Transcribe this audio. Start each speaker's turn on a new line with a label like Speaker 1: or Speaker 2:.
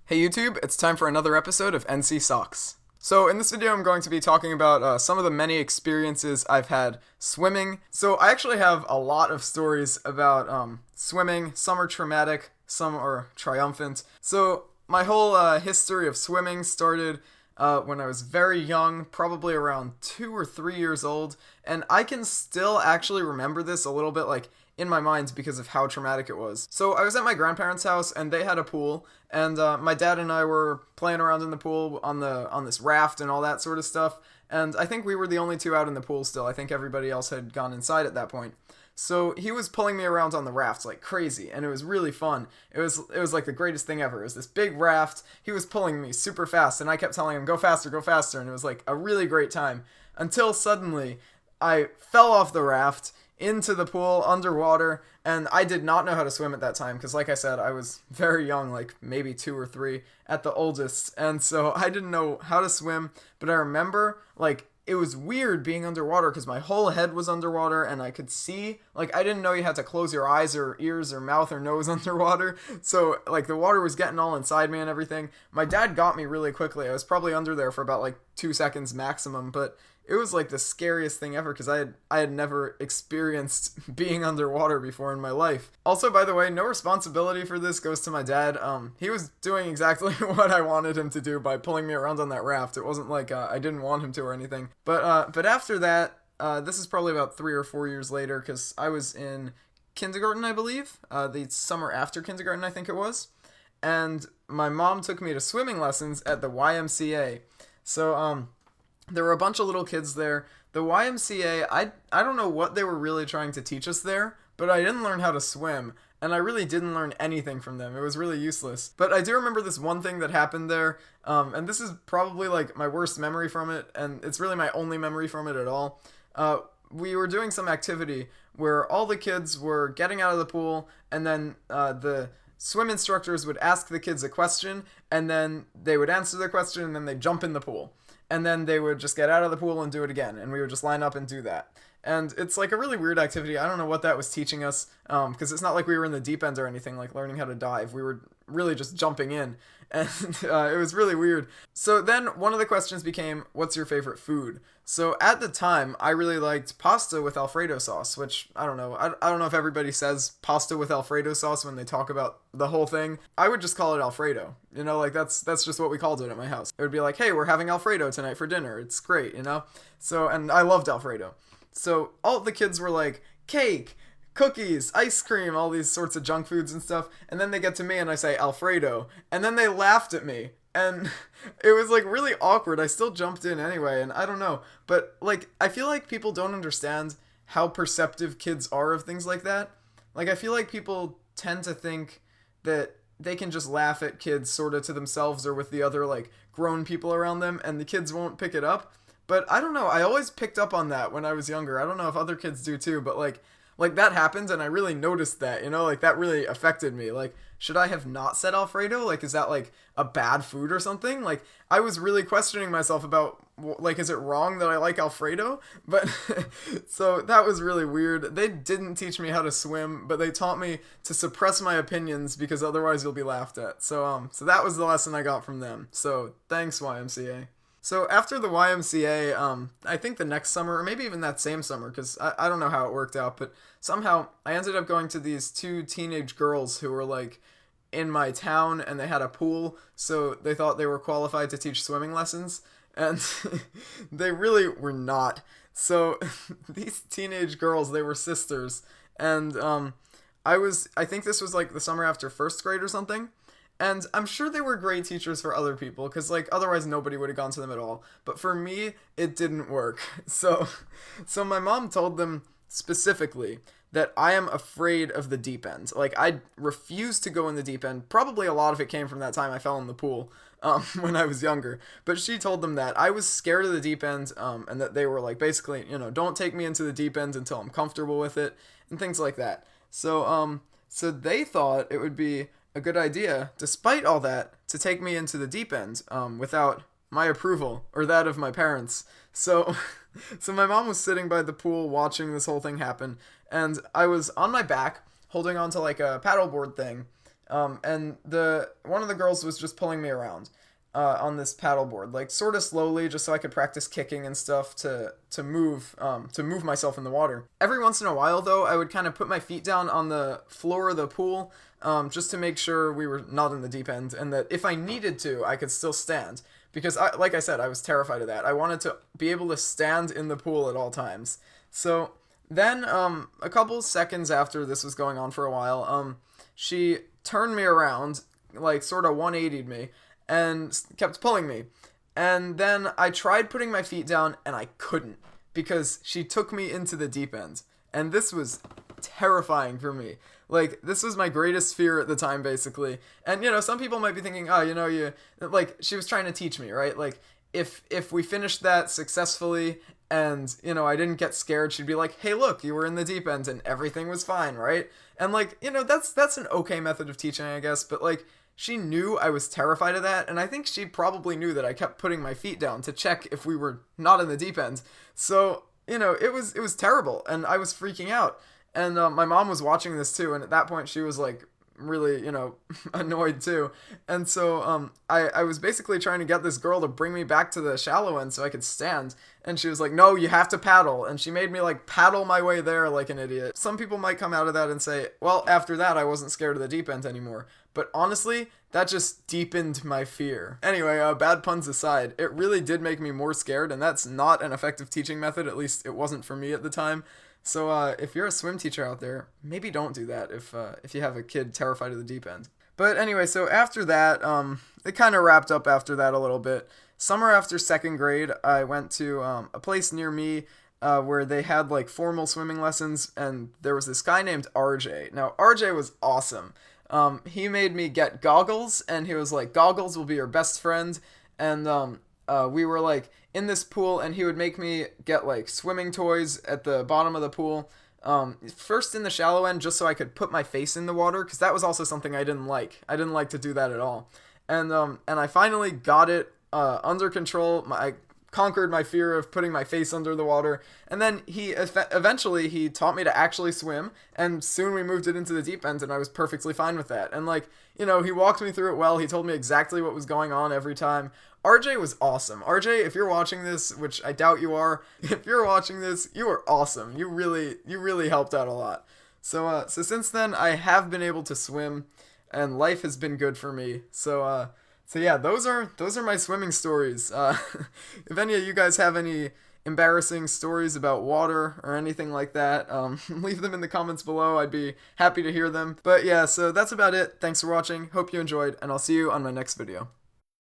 Speaker 1: Hey YouTube, it's time for another episode of NC Socks. So in this video I'm going to be talking about some of the many experiences I've had swimming. So I actually have a lot of stories about swimming. Some are traumatic, some are triumphant. So my whole history of swimming started when I was very young, probably around 2 or 3 years old, and I can still actually remember this a little bit in my mind because of how traumatic it was. So I was at my grandparents' house and they had a pool, and my dad and I were playing around in the pool on this raft and all that sort of stuff. And I think we were the only two out in the pool still. I think everybody else had gone inside at that point. So he was pulling me around on the raft like crazy, and it was really fun. It was like the greatest thing ever. It was this big raft. He was pulling me super fast, and I kept telling him, go faster, and it was like a really great time. Until suddenly, I fell off the raft into the pool underwater, and I did not know how to swim at that time because, like I said, I was very young, like maybe 2 or 3 at the oldest, and so I didn't know how to swim. But I remember it was weird being underwater because my whole head was underwater and I could see. I didn't know you had to close your eyes or ears or mouth or nose underwater. So the water was getting all inside me and everything. My dad got me really quickly. I was probably under there for about 2 seconds maximum, but it was the scariest thing ever because I had never experienced being underwater before in my life. Also, by the way, no responsibility for this goes to my dad. He was doing exactly what I wanted him to do by pulling me around on that raft. It wasn't I didn't want him to or anything. But after that, this is probably about 3 or 4 years later because I was in kindergarten, I believe. The summer after kindergarten, I think it was. And my mom took me to swimming lessons at the YMCA. So, there were a bunch of little kids there. The YMCA, I don't know what they were really trying to teach us there, but I didn't learn how to swim, and I really didn't learn anything from them. It was really useless. But I do remember this one thing that happened there, and this is probably my worst memory from it, and it's really my only memory from it at all. We were doing some activity where all the kids were getting out of the pool, and then the swim instructors would ask the kids a question, and then they would answer their question, and then they'd jump in the pool. And then they would just get out of the pool and do it again, and we would just line up and do that. And it's a really weird activity. I don't know what that was teaching us, because it's not like we were in the deep end or anything, learning how to dive. We were really just jumping in, and it was really weird. So then one of the questions became, what's your favorite food? So at the time, I really liked pasta with Alfredo sauce, which, I don't know. I don't know if everybody says pasta with Alfredo sauce when they talk about the whole thing. I would just call it Alfredo. That's just what we called it at my house. It would be hey, we're having Alfredo tonight for dinner. It's great, So, and I loved Alfredo. So all the kids were cake, cookies, ice cream, all these sorts of junk foods and stuff. And then they get to me and I say Alfredo. And then they laughed at me. And it was really awkward. I still jumped in anyway, and I don't know. But I feel like people don't understand how perceptive kids are of things like that. I feel like people tend to think that they can just laugh at kids sort of to themselves or with the other grown people around them, and the kids won't pick it up. But I don't know. I always picked up on that when I was younger. I don't know if other kids do too, but that happened, and I really noticed that, that really affected me. Should I have not said Alfredo? Is that a bad food or something? I was really questioning myself about, is it wrong that I like Alfredo? But, so that was really weird. They didn't teach me how to swim, but they taught me to suppress my opinions because otherwise you'll be laughed at. So that was the lesson I got from them. So thanks, YMCA. So after the YMCA, I think the next summer, or maybe even that same summer, because I don't know how it worked out, but somehow I ended up going to these 2 teenage girls who were in my town, and they had a pool, so they thought they were qualified to teach swimming lessons, and they really were not. So these teenage girls, they were sisters, and I think this was the summer after first grade or something. And I'm sure they were great teachers for other people, because otherwise nobody would have gone to them at all. But for me, it didn't work. So my mom told them specifically that I am afraid of the deep end. I refused to go in the deep end. Probably a lot of it came from that time I fell in the pool when I was younger. But she told them that I was scared of the deep end, and that they were basically, don't take me into the deep end until I'm comfortable with it, and things like that. So they thought it would be a good idea, despite all that, to take me into the deep end without my approval or that of my parents. So my mom was sitting by the pool watching this whole thing happen, and I was on my back holding onto a paddleboard thing, And the one of the girls was just pulling me around on this paddleboard, like sort of slowly, just so I could practice kicking and stuff to move myself in the water. Every once in a while, though, I would kind of put my feet down on the floor of the pool, just to make sure we were not in the deep end, and that if I needed to, I could still stand. Because, like I said, I was terrified of that. I wanted to be able to stand in the pool at all times. So then, a couple seconds after this was going on for a while, she turned me around, like sort of 180'd me, and kept pulling me. And then I tried putting my feet down, and I couldn't, because she took me into the deep end. And this was terrifying for me. Like, this was my greatest fear at the time, basically. And, some people might be thinking, oh, like, she was trying to teach me, right? Like, if we finished that successfully and, I didn't get scared, she'd be like, hey, look, you were in the deep end and everything was fine, right? And, like, that's an okay method of teaching, I guess, but, like, she knew I was terrified of that, and I think she probably knew that I kept putting my feet down to check if we were not in the deep end. So, it was terrible, and I was freaking out. And my mom was watching this too, and at that point she was like really, annoyed too. And so I was basically trying to get this girl to bring me back to the shallow end so I could stand. And she was like, no, you have to paddle. And she made me like paddle my way there like an idiot. Some people might come out of that and say, well, after that I wasn't scared of the deep end anymore. But honestly, that just deepened my fear. Anyway, bad puns aside, it really did make me more scared, and that's not an effective teaching method. At least it wasn't for me at the time. So if you're a swim teacher out there, maybe don't do that if you have a kid terrified of the deep end. But anyway, so after that, it kind of wrapped up after that a little bit. Summer after second grade, I went to a place near me where they had like formal swimming lessons, and there was this guy named RJ. Now, RJ was awesome. He made me get goggles, and he was like, goggles will be your best friend. And we were like in this pool, and he would make me get like swimming toys at the bottom of the pool. First in the shallow end, just so I could put my face in the water, because that was also something I didn't like. I didn't like to do that at all. And I finally got it under control. I conquered my fear of putting my face under the water, and then he eventually he taught me to actually swim, and soon we moved it into the deep end, and I was perfectly fine with that. And like, he walked me through it well. He told me exactly what was going on every time. RJ was awesome. RJ, if you're watching this, which I doubt you are, if you're watching this, you are awesome. You really helped out a lot. So since then, I have been able to swim, and life has been good for me. So yeah, those are my swimming stories. If any of you guys have any embarrassing stories about water or anything like that, leave them in the comments below. I'd be happy to hear them. But yeah, so that's about it. Thanks for watching. Hope you enjoyed, and I'll see you on my next video.